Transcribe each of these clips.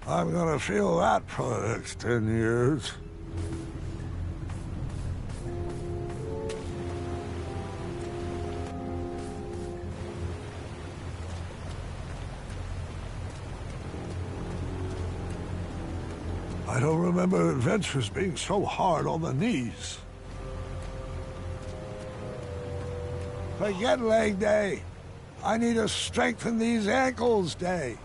I'm gonna feel that for the next 10 years. I don't remember adventures being so hard on the knees. Forget leg day. I need to strengthen these ankles day.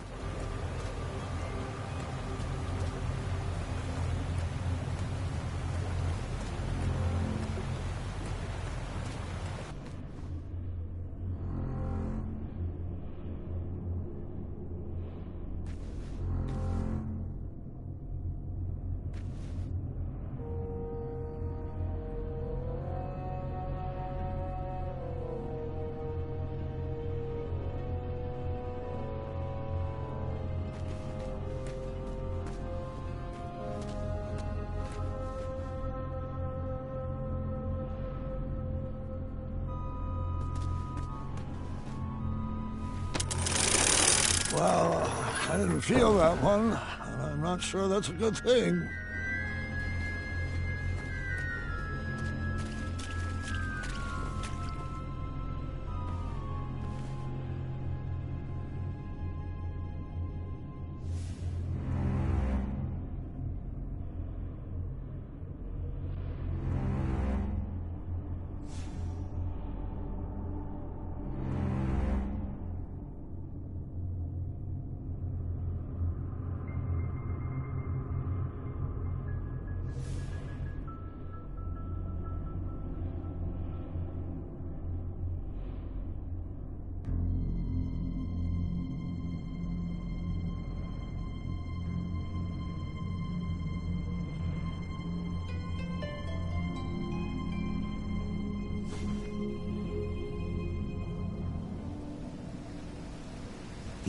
Well, I didn't feel that one, and I'm not sure that's a good thing.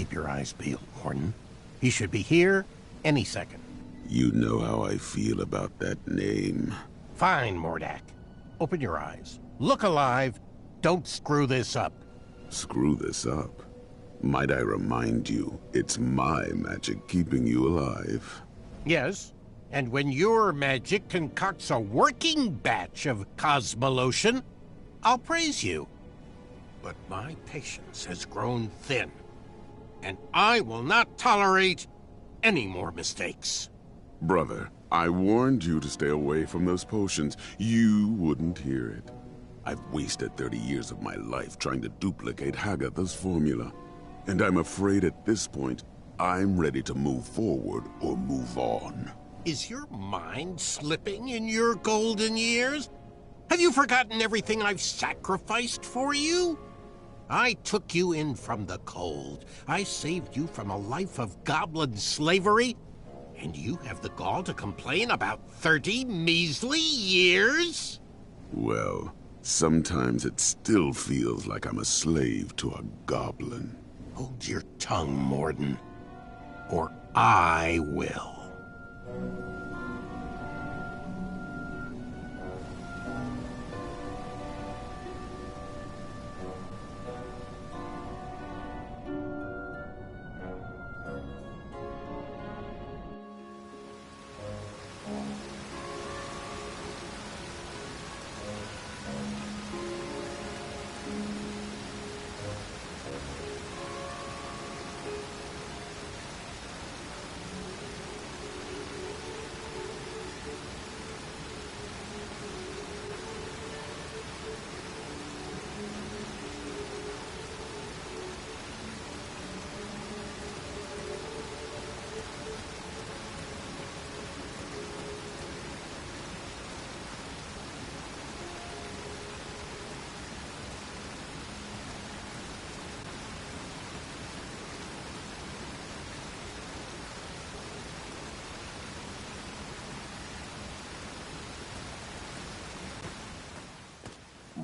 Keep your eyes peeled, Warden. He should be here any second. You know how I feel about that name. Fine, Mordak. Open your eyes. Look alive. Don't screw this up. Screw this up? Might I remind you, it's my magic keeping you alive. Yes, and when your magic concocts a working batch of Cosmolotion, I'll praise you. But my patience has grown thin, and I will not tolerate any more mistakes. Brother, I warned you to stay away from those potions. You wouldn't hear it. I've wasted 30 years of my life trying to duplicate Hagatha's formula. And I'm afraid at this point, I'm ready to move forward or move on. Is your mind slipping in your golden years? Have you forgotten everything I've sacrificed for you? I took you in from the cold. I saved you from a life of goblin slavery. And you have the gall to complain about 30 measly years? Well, sometimes it still feels like I'm a slave to a goblin. Hold your tongue, Morden, or I will.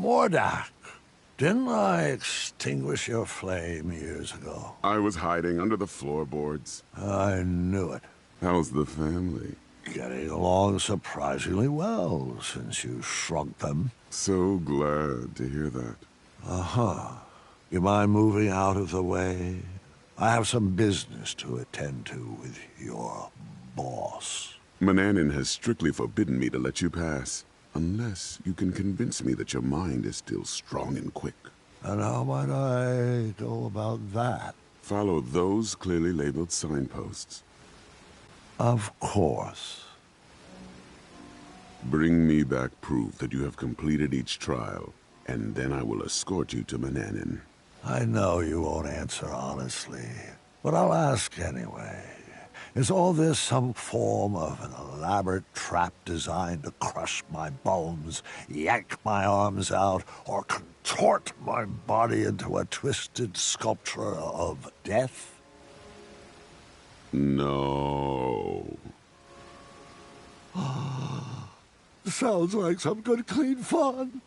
Mordak, didn't I extinguish your flame years ago? I was hiding under the floorboards. I knew it. How's the family? Getting along surprisingly well since you shrunk them. So glad to hear that. Uh-huh. You mind moving out of the way? I have some business to attend to with your boss. Manannan has strictly forbidden me to let you pass. Unless you can convince me that your mind is still strong and quick. And how might I go about that? Follow those clearly labeled signposts. Of course. Bring me back proof that you have completed each trial, and then I will escort you to Manannan. I know you won't answer honestly, but I'll ask anyway. Is all this some form of an elaborate trap designed to crush my bones, yank my arms out, or contort my body into a twisted sculpture of death? No. Sounds like some good clean fun.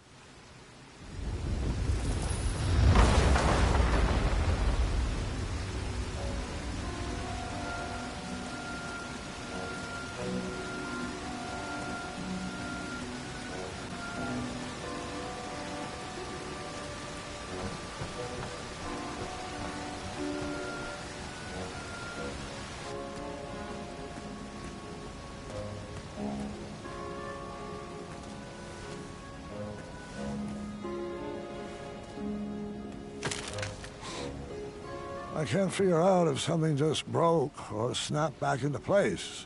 I can't figure out if something just broke or snapped back into place.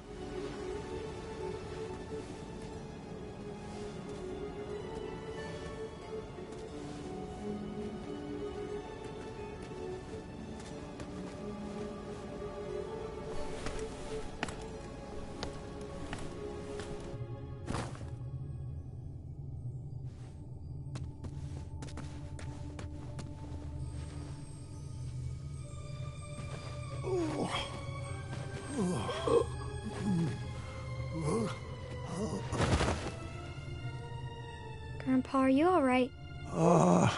Grandpa, are you all right? I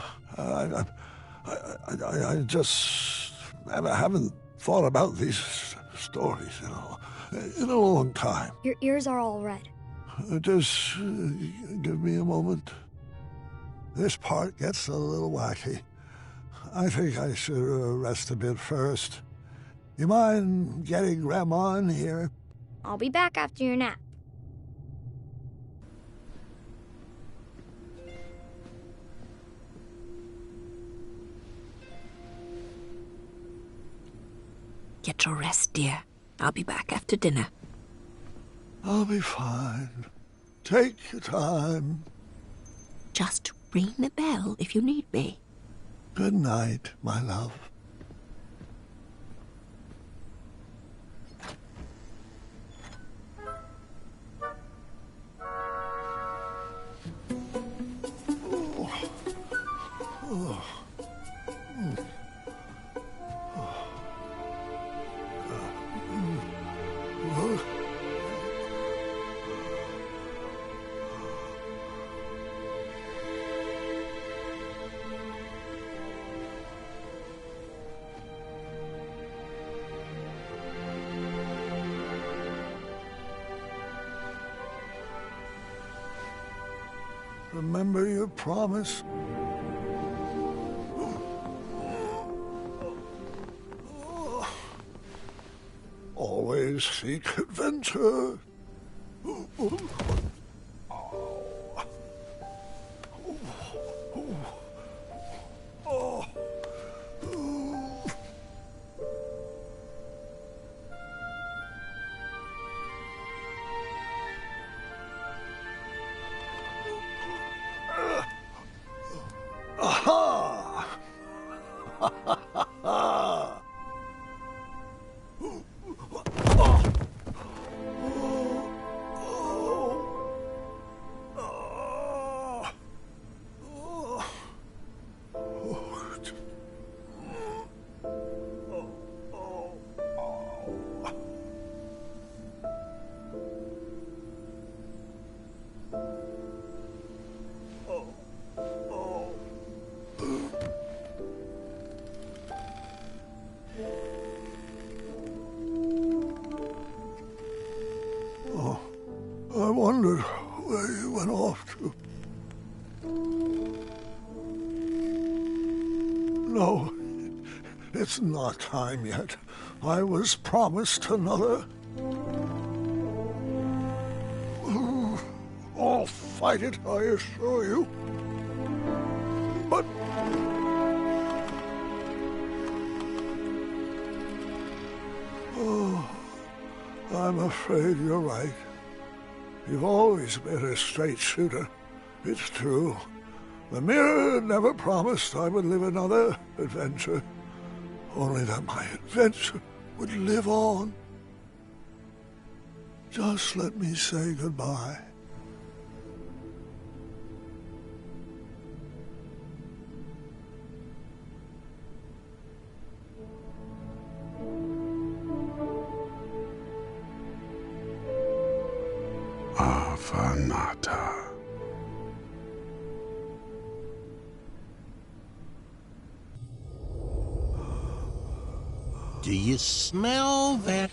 just haven't thought about these stories, in a long time. Your ears are all red. Just give me a moment. This part gets a little wacky. I think I should rest a bit first. You mind getting Grandma in here? I'll be back after your nap. Get your rest, dear. I'll be back after dinner. I'll be fine. Take your time. Just ring the bell if you need me. Good night, my love. Remember your promise? Always seek adventure. Aha! I wondered where you went off to. No, it's not time yet. I was promised another. I'll fight it, I assure you. But... oh, I'm afraid you're right. You've always been a straight shooter. It's true. The mirror never promised I would live another adventure. Only that my adventure would live on. Just let me say goodbye. Avanata. Do you smell that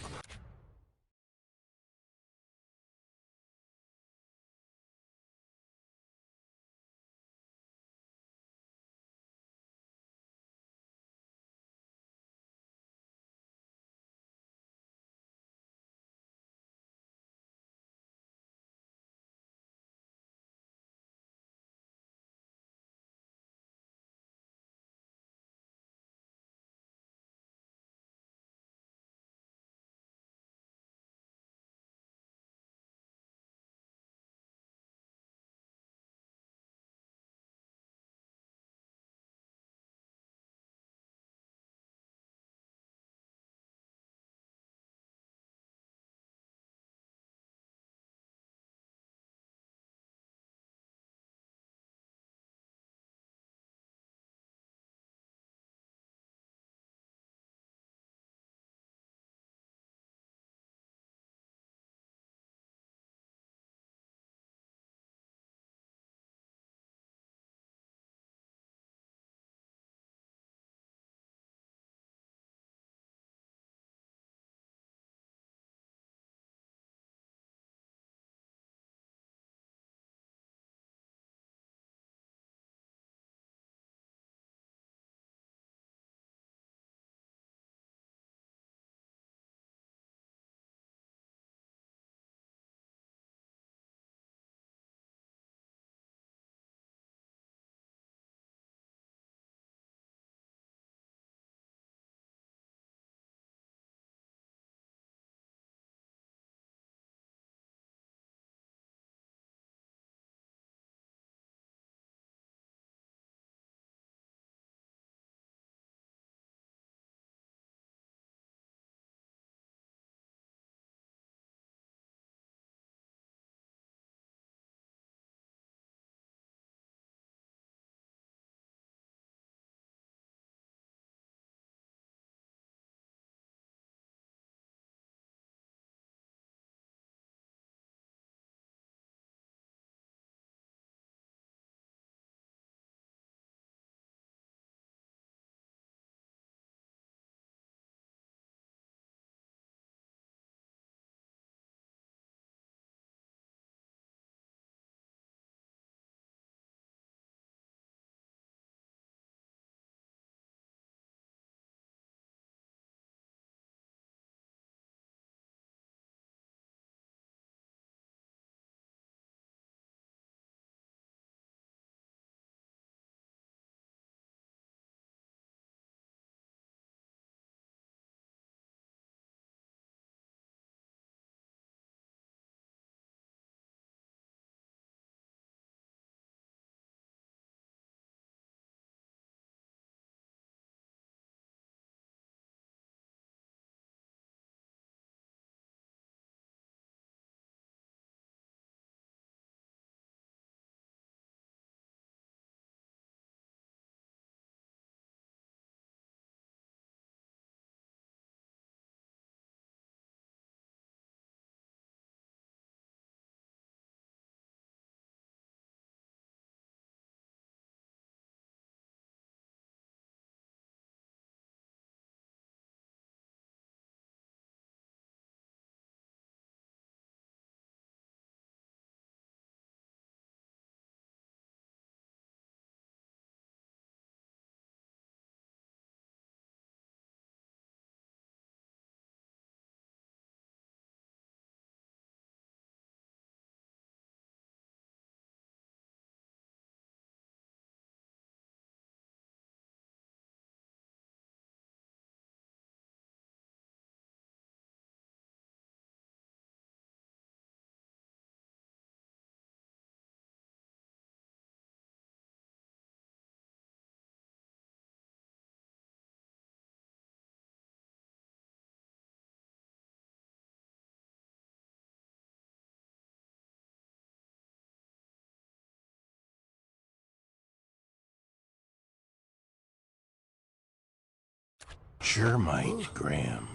Germite, Graham.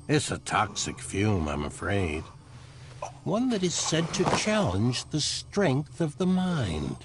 It's a toxic fume, I'm afraid. One that is said to challenge the strength of the mind.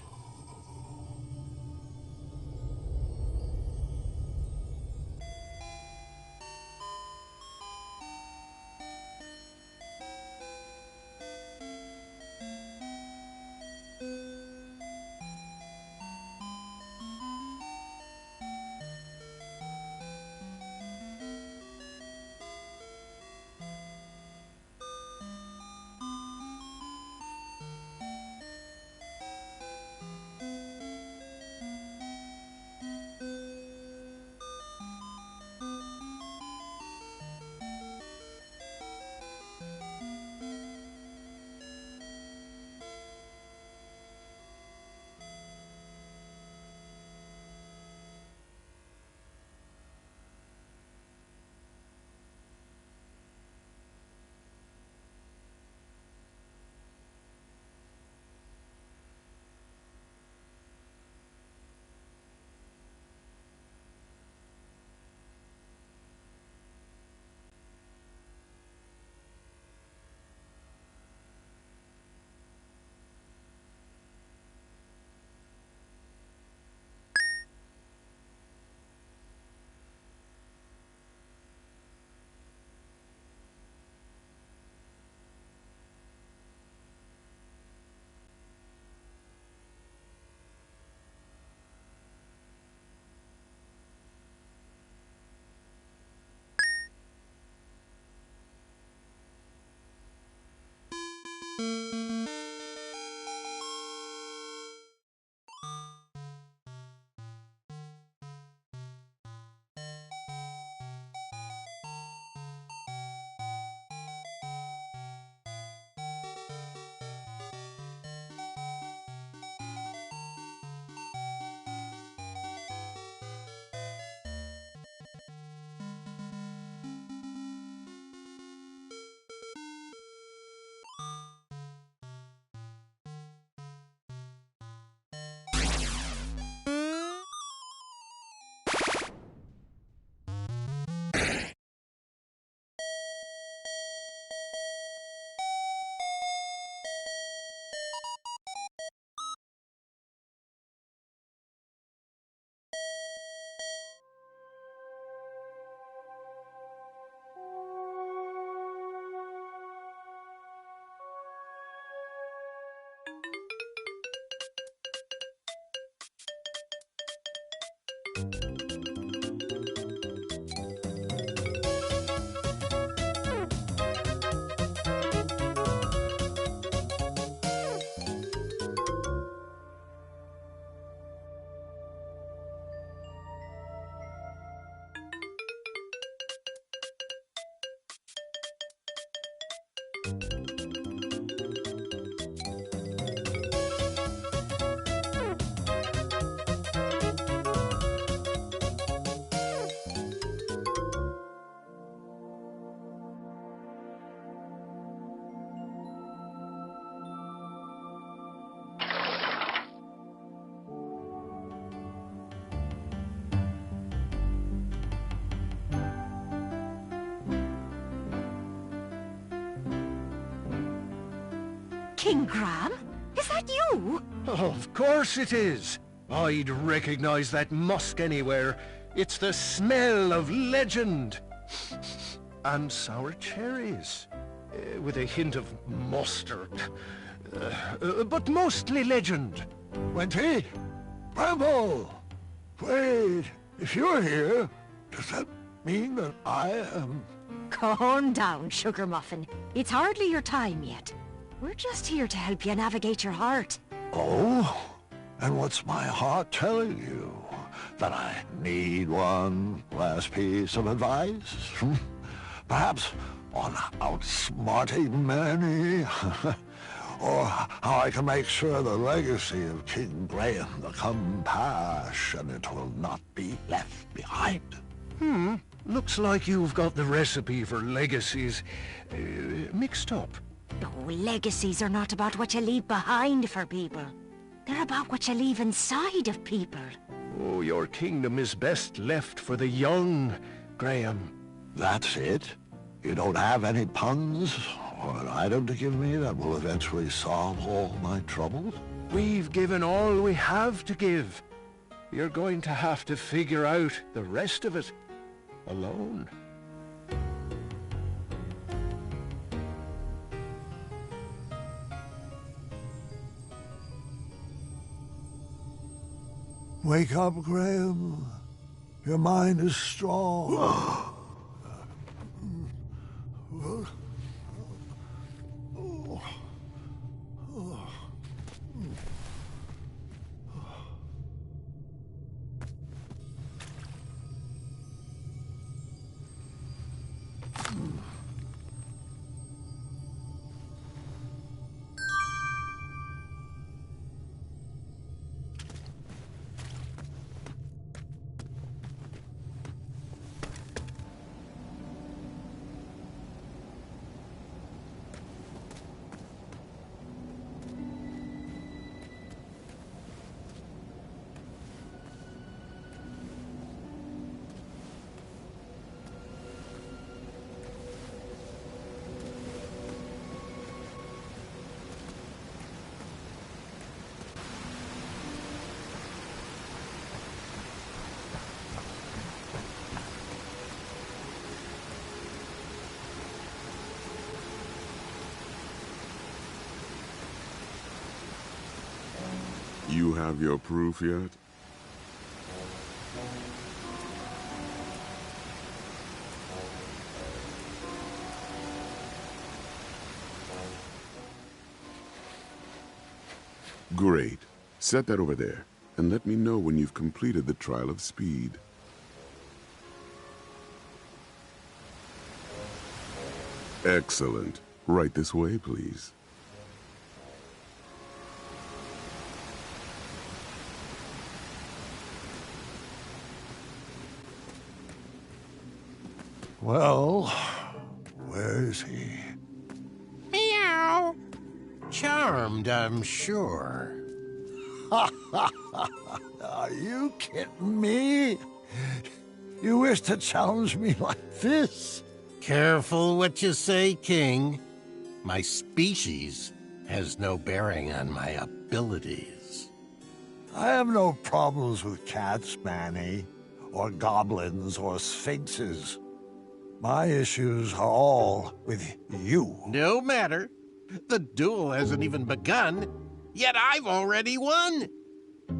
King Graham? Is that you? Oh, of course it is. I'd recognize that musk anywhere. It's the smell of legend. And sour cherries. With a hint of mustard. But mostly legend. Wenty? Bramble! Wait, if you're here, does that mean that I am... Calm down, Sugar Muffin. It's hardly your time yet. We're just here to help you navigate your heart. Oh? And what's my heart telling you? That I need one last piece of advice? Perhaps on outsmarting many? Or how I can make sure the legacy of King Graham the Compassionate will not be left behind? Looks like you've got the recipe for legacies mixed up. Oh, legacies are not about what you leave behind for people. They're about what you leave inside of people. Oh, your kingdom is best left for the young Graham. That's it? You don't have any puns or an item to give me that will eventually solve all my troubles? We've given all we have to give. You're going to have to figure out the rest of it alone. Wake up, Graham. Your mind is strong. You have your proof yet? Great. Set that over there, and let me know when you've completed the trial of speed. Excellent. Right this way, please. Well, where is he? Meow. Charmed, I'm sure. Are you kidding me? You wish to challenge me like this? Careful what you say, King. My species has no bearing on my abilities. I have no problems with cats, Manny, or goblins, or sphinxes. My issues are all with you. No matter. The duel hasn't even begun, yet I've already won.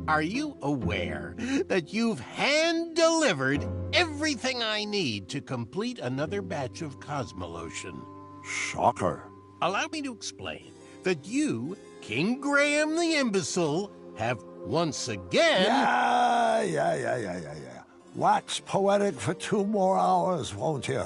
Are you aware that you've hand-delivered everything I need to complete another batch of Cosmolotion? Shocker. Allow me to explain that you, King Graham the Imbecile, have once again... Yeah. Wax poetic for 2 more hours, won't you?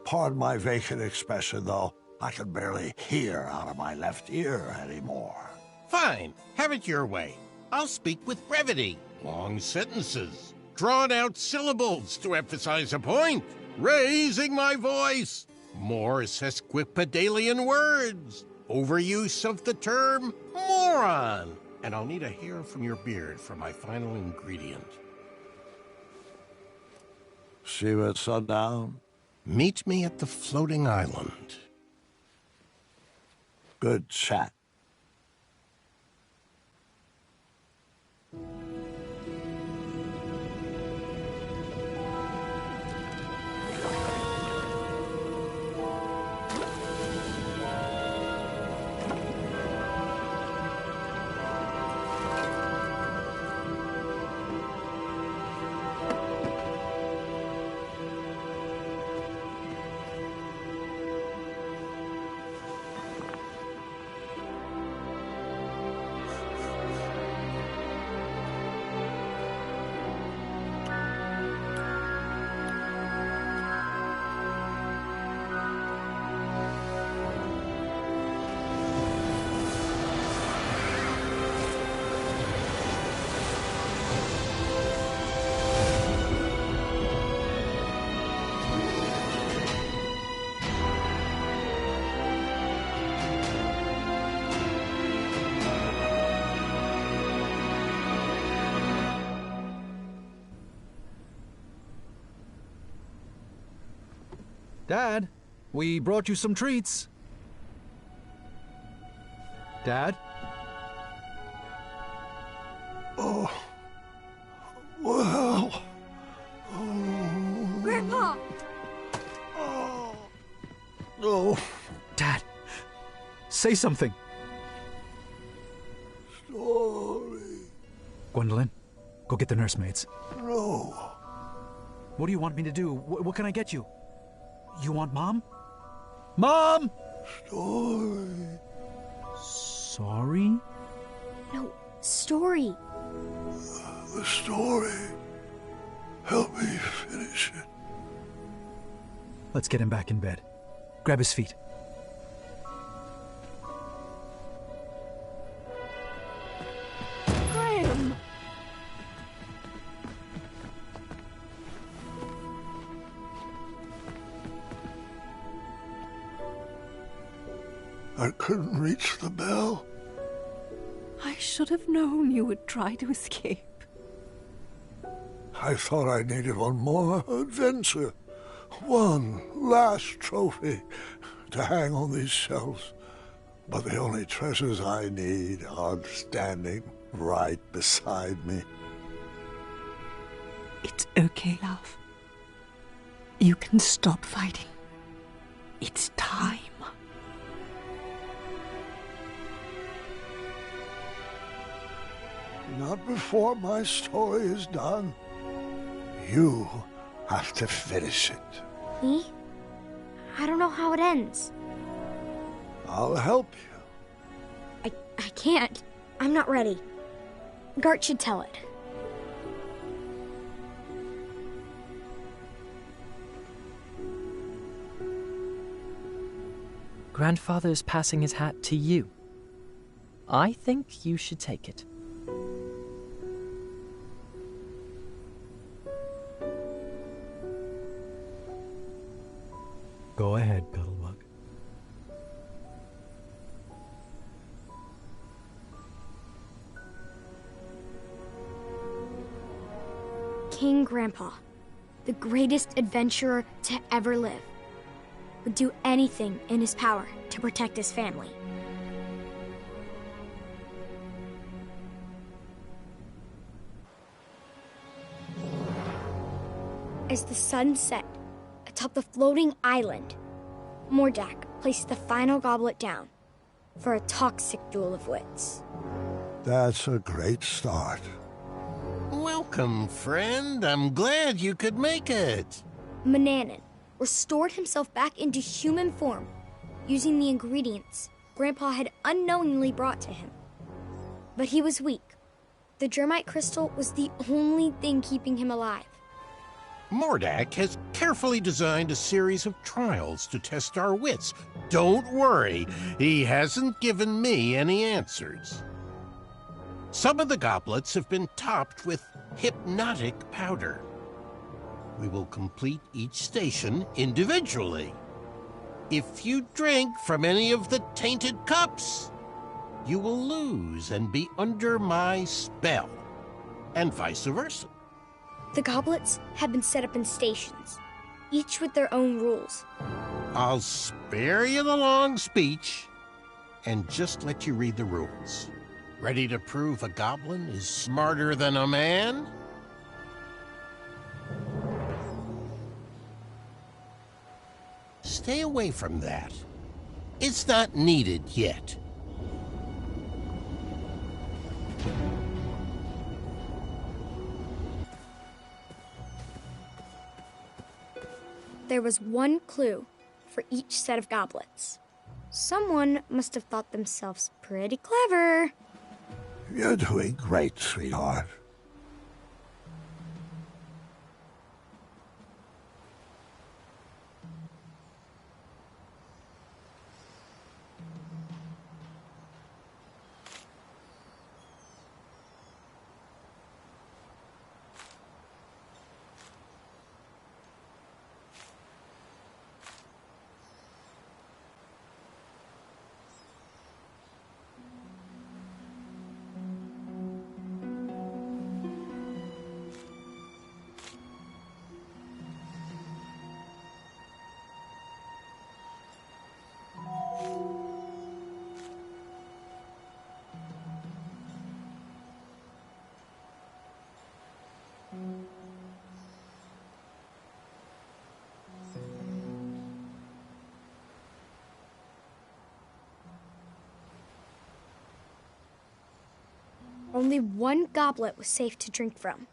Pardon my vacant expression, though. I can barely hear out of my left ear anymore. Fine. Have it your way. I'll speak with brevity. Long sentences. Drawn-out syllables to emphasize a point. Raising my voice. More sesquipedalian words. Overuse of the term moron. And I'll need a hair from your beard for my final ingredient. See you at sundown? Meet me at the floating island. Good chat. Dad, we brought you some treats. Dad? Oh. Well. Grandpa! Oh. No. Dad, say something. Story. Gwendolyn, go get the nursemaids. No. What do you want me to do? What can I get you? You want Mom? Mom! Story. Sorry? No, story. The story. Help me finish it. Let's get him back in bed. Grab his feet. Graham! I couldn't reach the bell. I should have known you would try to escape. I thought I needed one more adventure. One last trophy to hang on these shelves. But the only treasures I need are standing right beside me. It's okay, love. You can stop fighting. It's time. Not before my story is done. You have to finish it. Me? I don't know how it ends. I'll help you. I can't. I'm not ready. Gart should tell it. Grandfather's passing his hat to you. I think you should take it. Go ahead, Cuddlebug. King Grandpa, the greatest adventurer to ever live, would do anything in his power to protect his family. As the sun set atop the floating island, Mordak placed the final goblet down for a toxic duel of wits. That's a great start. Welcome, friend. I'm glad you could make it. Manannan restored himself back into human form using the ingredients Grandpa had unknowingly brought to him. But he was weak. The Germite crystal was the only thing keeping him alive. Mordak has carefully designed a series of trials to test our wits. Don't worry, he hasn't given me any answers. Some of the goblets have been topped with hypnotic powder. We will complete each station individually. If you drink from any of the tainted cups, you will lose and be under my spell, and vice versa. The goblets have been set up in stations, each with their own rules. I'll spare you the long speech and just let you read the rules. Ready to prove a goblin is smarter than a man? Stay away from that. It's not needed yet. There was one clue for each set of goblets. Someone must have thought themselves pretty clever. You're doing great, sweetheart. Only one goblet was safe to drink from.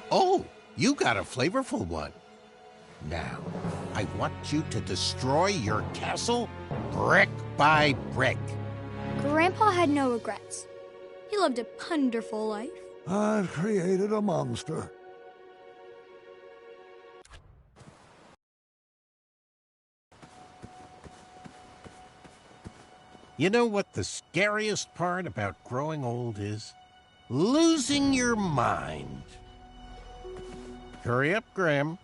Oh, you got a flavorful one. Now, I want you to destroy your castle brick by brick. Grandpa had no regrets. He lived a wonderful life. I've created a monster. You know what the scariest part about growing old is? Losing your mind. Hurry up, Graham.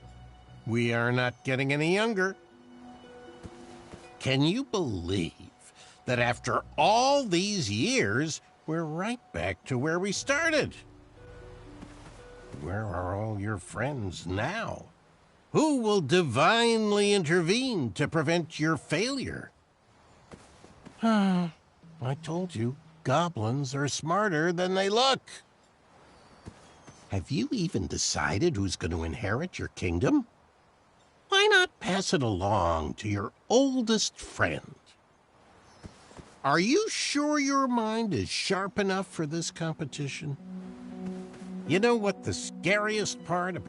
We are not getting any younger. Can you believe that after all these years, we're right back to where we started? Where are all your friends now? Who will divinely intervene to prevent your failure? I told you, goblins are smarter than they look. Have you even decided who's going to inherit your kingdom? Why not pass it along to your oldest friend? Are you sure your mind is sharp enough for this competition? You know what the scariest part of...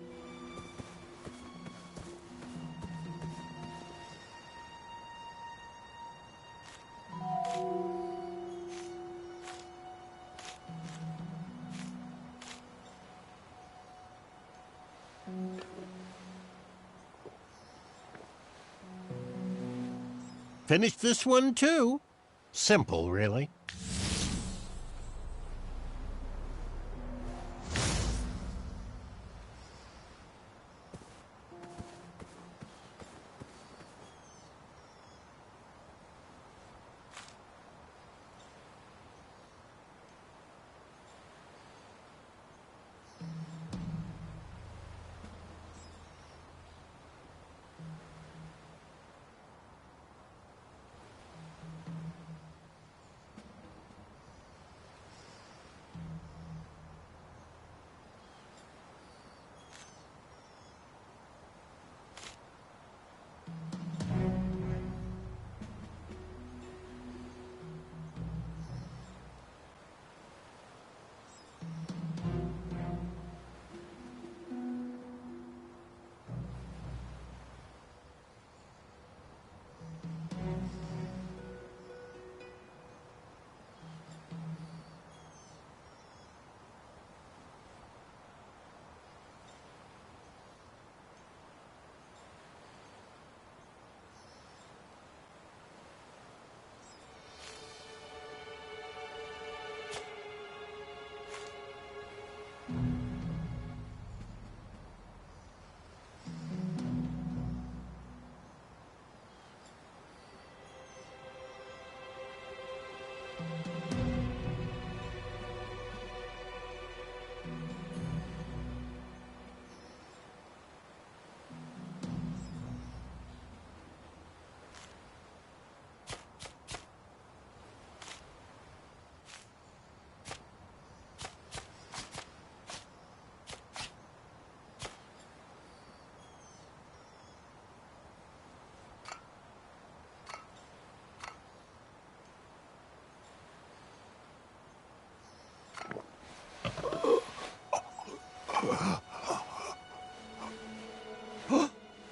Finish this one, too. Simple, really.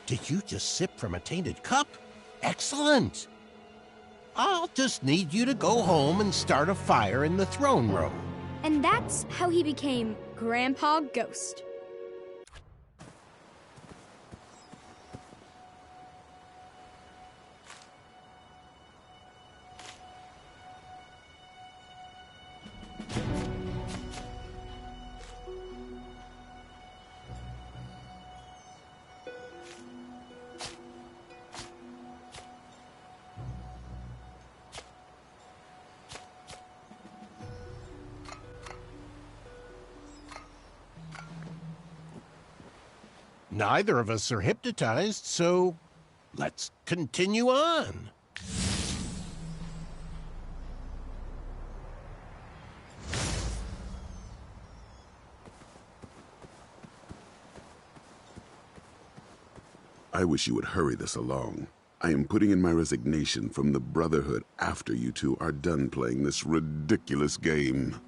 Did you just sip from a tainted cup? Excellent! I'll just need you to go home and start a fire in the throne room. And that's how he became Grandpa Ghost. Neither of us are hypnotized, so let's continue on. I wish you would hurry this along. I am putting in my resignation from the Brotherhood after you two are done playing this ridiculous game.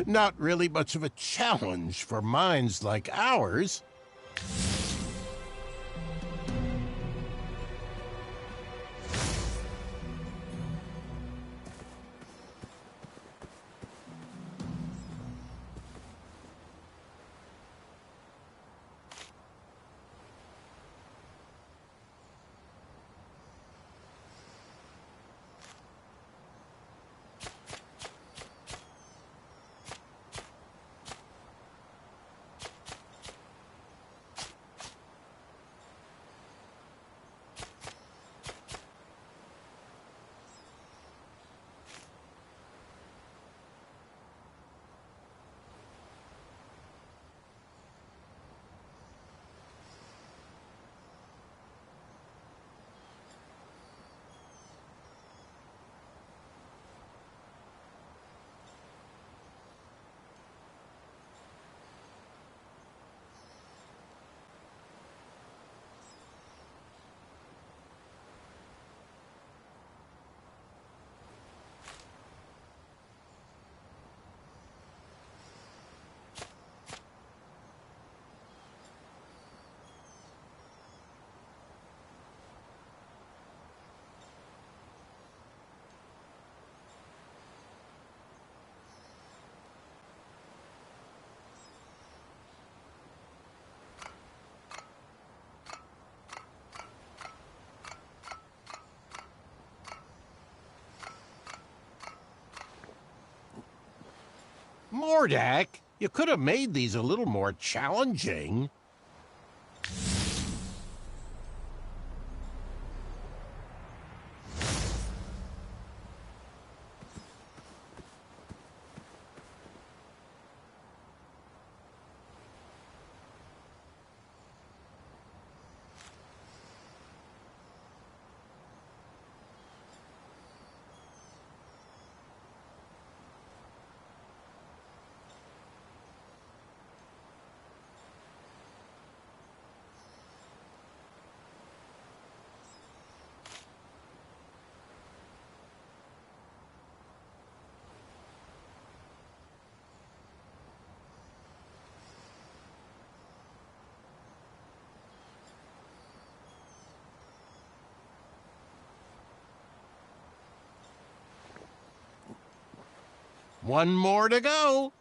Not really much of a challenge for minds like ours. Mordak, you could have made these a little more challenging. One more to go.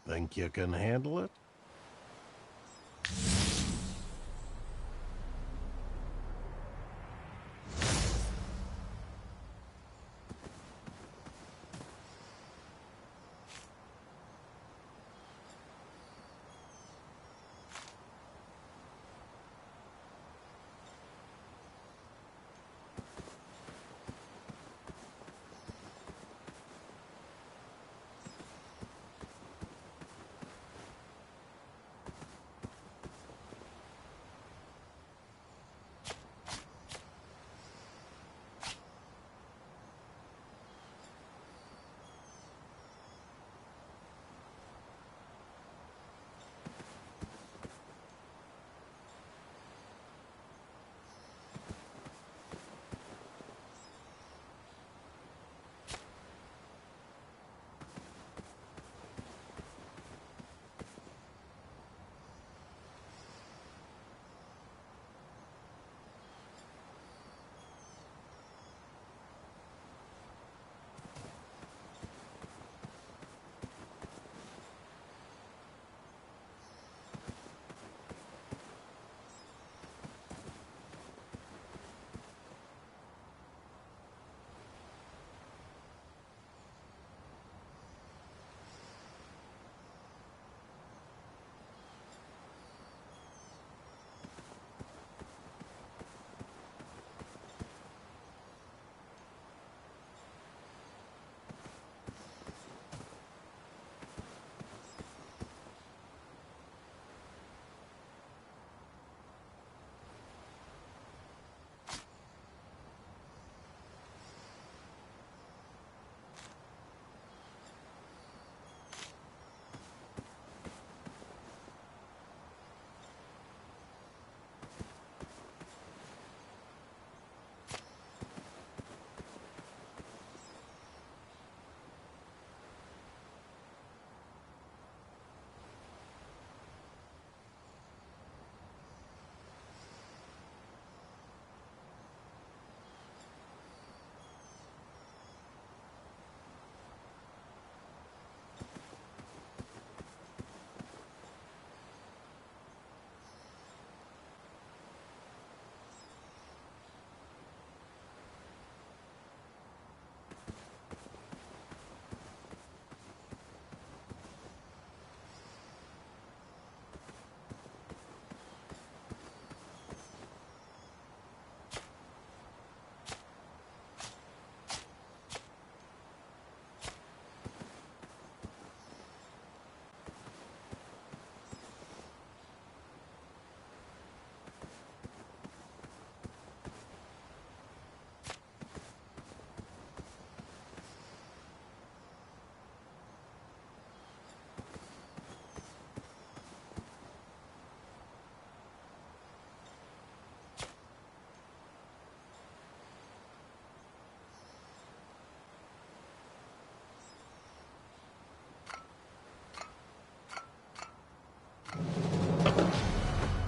Think you can handle it?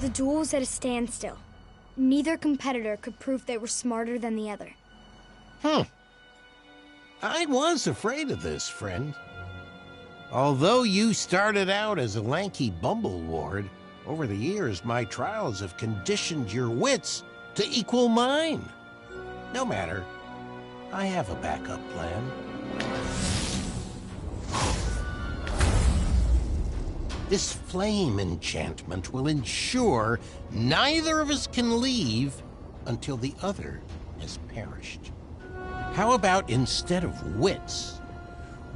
The duel was at a standstill. Neither competitor could prove they were smarter than the other. I was afraid of this, friend. Although you started out as a lanky bumbleward, over the years my trials have conditioned your wits to equal mine. No matter. I have a backup plan. This flame enchantment will ensure neither of us can leave until the other has perished. How about instead of wits,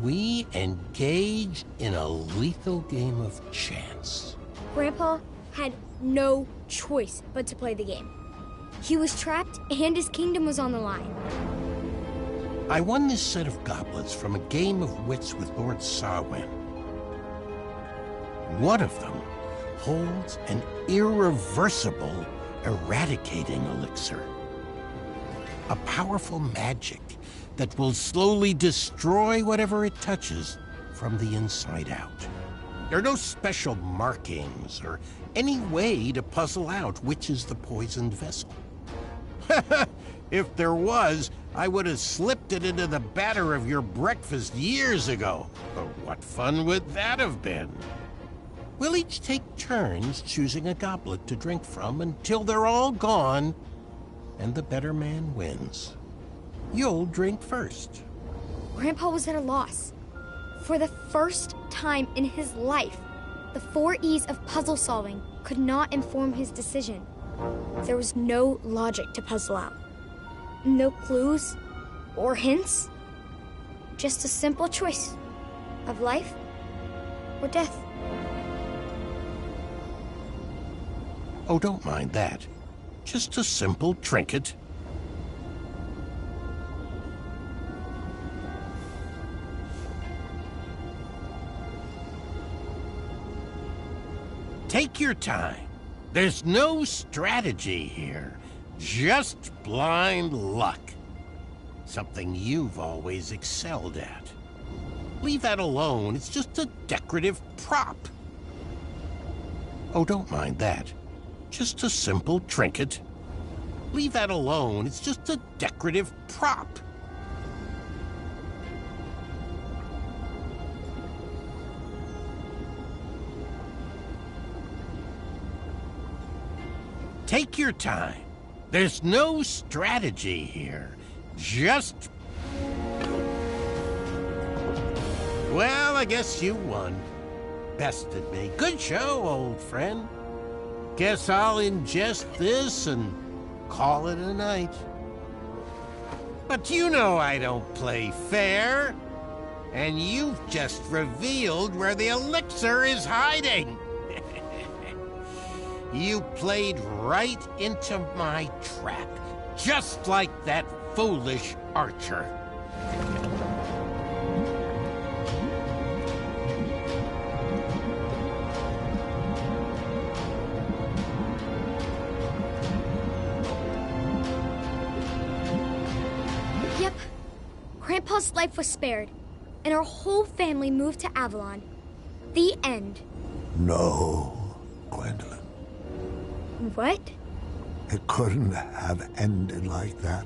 we engage in a lethal game of chance? Grandpa had no choice but to play the game. He was trapped and his kingdom was on the line. I won this set of goblets from a game of wits with Lord Sarwyn. One of them holds an irreversible eradicating elixir. A powerful magic that will slowly destroy whatever it touches from the inside out. There are no special markings or any way to puzzle out which is the poisoned vessel. If there was, I would have slipped it into the batter of your breakfast years ago. But what fun would that have been? We'll each take turns choosing a goblet to drink from until they're all gone, and the better man wins. You'll drink first. Grandpa was at a loss. For the first time in his life, the 4 E's of puzzle solving could not inform his decision. There was no logic to puzzle out. No clues or hints. Just a simple choice of life or death. Oh, don't mind that. Just a simple trinket. Take your time. There's no strategy here. Just blind luck. Something you've always excelled at. Leave that alone. It's just a decorative prop. Oh, don't mind that. Just a simple trinket. Leave that alone. It's just a decorative prop. Take your time. There's no strategy here. Just... Well, I guess you won. Bested me. Good show, old friend. Guess I'll ingest this and call it a night. But you know I don't play fair. And you've just revealed where the elixir is hiding. You played right into my trap, just like that foolish archer. Yep. Grandpa's life was spared, and our whole family moved to Avalon. The end. No, Gwendolyn. What? It couldn't have ended like that.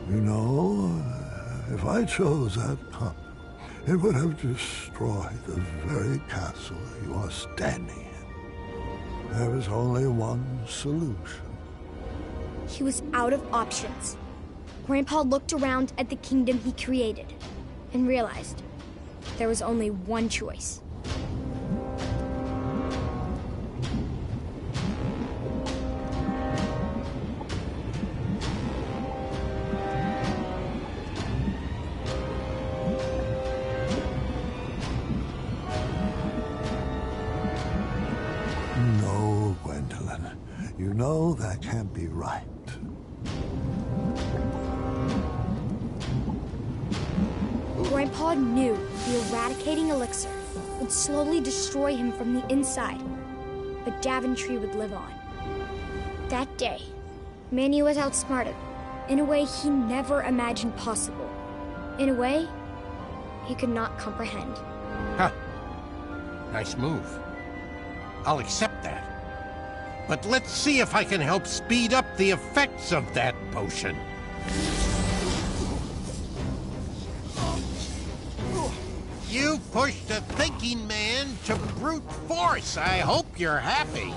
You know, if I chose that path, it would have destroyed the very castle you are standing in. There is only one solution. He was out of options. Grandpa looked around at the kingdom he created and realized there was only one choice. No, Gwendolyn. You know that can't be right. Grandpa knew the eradicating elixir would slowly destroy him from the inside, but Daventry would live on. That day, Manny was outsmarted in a way he never imagined possible. In a way he could not comprehend. Huh. Nice move. I'll accept that. But let's see if I can help speed up the effects of that potion. You pushed a thinking man to brute force. I hope you're happy.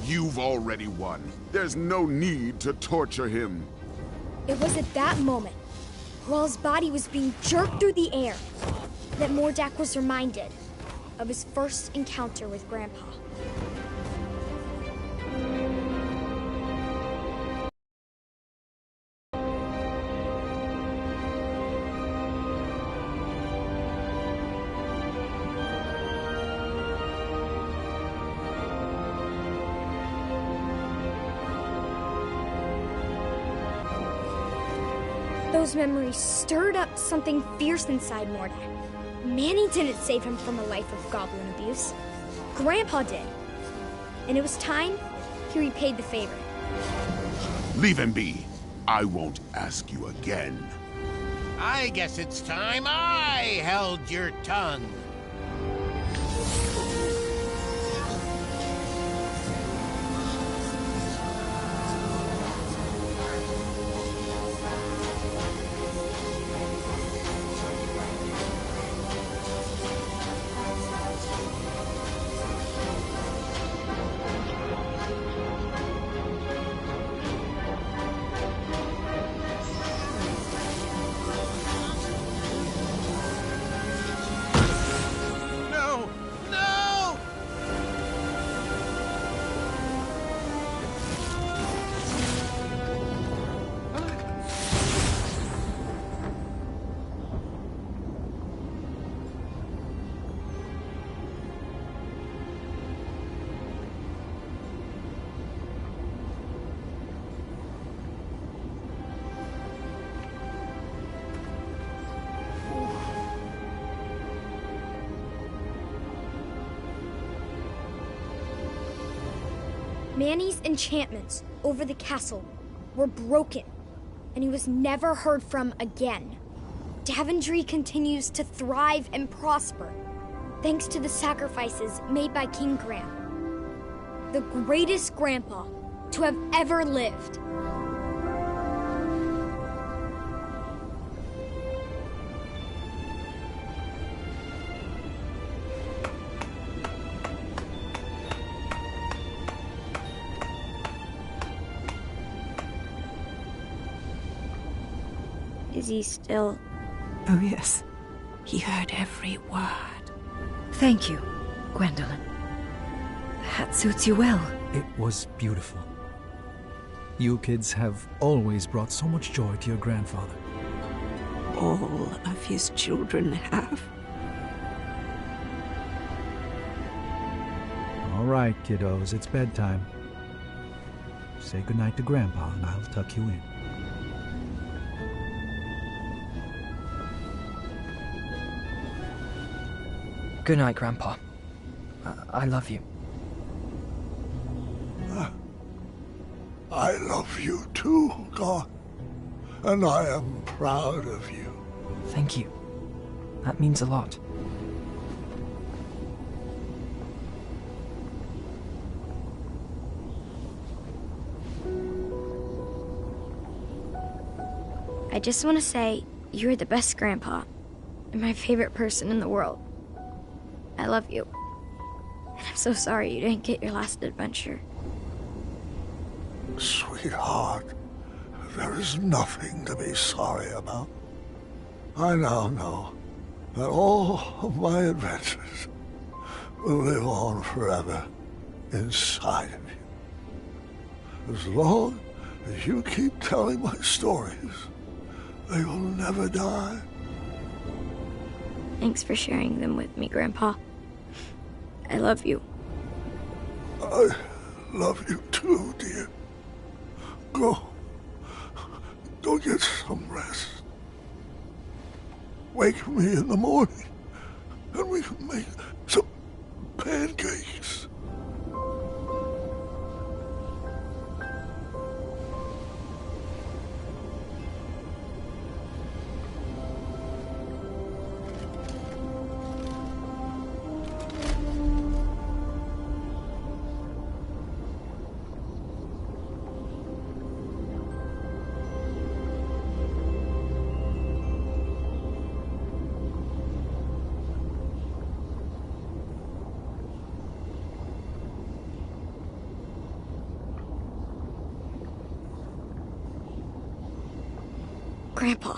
You've already won. There's no need to torture him. It was at that moment, while his body was being jerked through the air, that Mordak was reminded of his first encounter with Grandpa. Those memories stirred up something fierce inside Mordak. Manny didn't save him from a life of goblin abuse. Grandpa did. And it was time he repaid the favor. Leave him be. I won't ask you again. I guess it's time I held your tongue. Manny's enchantments over the castle were broken, and he was never heard from again. Daventry continues to thrive and prosper, thanks to the sacrifices made by King Graham, the greatest grandpa to have ever lived. Is he still... Oh, yes. He heard every word. Thank you, Gwendolyn. The hat suits you well. It was beautiful. You kids have always brought so much joy to your grandfather. All of his children have. All right, kiddos, it's bedtime. Say goodnight to Grandpa, and I'll tuck you in. Good night, Grandpa. I love you. I love you too, God. And I am proud of you. Thank you. That means a lot. I just want to say, you're the best grandpa, and my favorite person in the world. I love you. And I'm so sorry you didn't get your last adventure. Sweetheart, there is nothing to be sorry about. I now know that all of my adventures will live on forever inside of you. As long as you keep telling my stories, they will never die. Thanks for sharing them with me, Grandpa. I love you. I love you too, dear. Go get some rest. Wake me in the morning, and we can make some pancakes. Grandpa.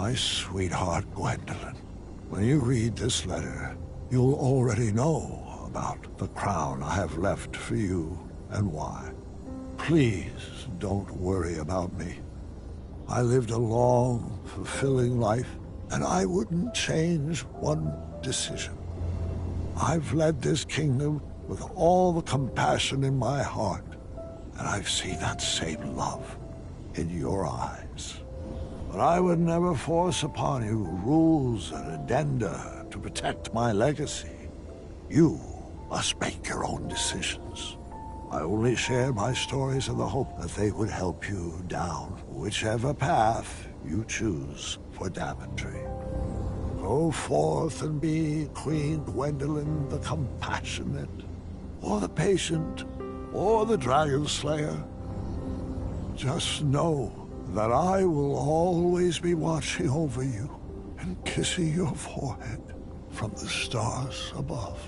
My sweetheart Gwendolyn, when you read this letter, you'll already know about the crown I have left for you and why. Please don't worry about me. I lived a long, fulfilling life, and I wouldn't change one decision. I've led this kingdom with all the compassion in my heart, and I've seen that same love in your eyes. But I would never force upon you rules and addenda to protect my legacy. You must make your own decisions. I only share my stories in the hope that they would help you down whichever path you choose for Daventry. Go forth and be Queen Gwendolyn the Compassionate, or the Patient, or the Dragon Slayer. Just know that I will always be watching over you and kissing your forehead from the stars above.